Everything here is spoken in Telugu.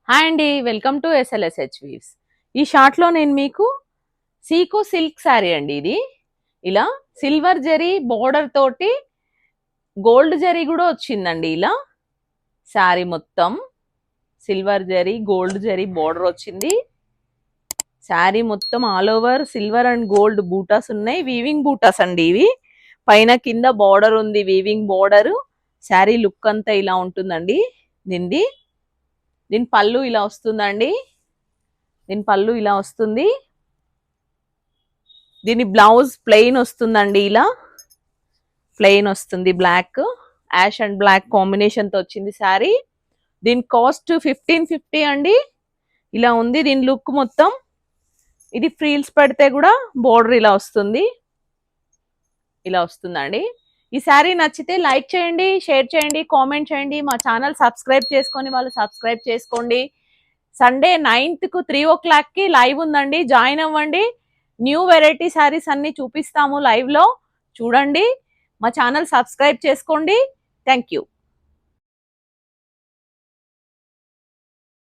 హాయ్ అండి, వెల్కమ్ టు ఎస్ఎల్ఎస్హెచ్ వీవ్స్. ఈ షార్ట్లో నేను మీకు సీకో సిల్క్ శారీ అండి. ఇది ఇలా సిల్వర్ జరీ బోర్డర్ తోటి గోల్డ్ జరీ కూడా వచ్చిందండి. ఇలా శారీ మొత్తం silver zari gold zari border వచ్చింది. శారీ మొత్తం all over silver and gold buttas ఉన్నాయి. వీవింగ్ బూటాస్ అండి ఇవి. పైన కింద బోర్డర్ ఉంది, వీవింగ్ బోర్డర్. శారీ లుక్ అంతా ఇలా ఉంటుందండి. దీని పళ్ళు ఇలా వస్తుందండి. దీని బ్లౌజ్ ప్లెయిన్ వస్తుందండి. ఇలా ప్లెయిన్ వస్తుంది, black ash and black combination తో వచ్చింది శారీ. దీని కాస్ట్ 1550 అండి. ఇలా ఉంది దీని లుక్ మొత్తం. ఇది ఫ్రీల్స్ పెడితే కూడా బోర్డర్ ఇలా వస్తుందండి. ఈ శారీ నచ్చితే లైక్ చేయండి, షేర్ చేయండి, కామెంట్ చేయండి. మా ఛానల్ సబ్స్క్రైబ్ చేసుకొని వాళ్ళు సబ్స్క్రైబ్ చేసుకోండి. సండే 9th 3 o'clock లైవ్ ఉందండి, జాయిన్ అవ్వండి. న్యూ వెరైటీ శారీస్ అన్ని చూపిస్తాము లైవ్ లో. చూడండి, మా ఛానల్ సబ్స్క్రైబ్ చేసుకోండి. Thank you.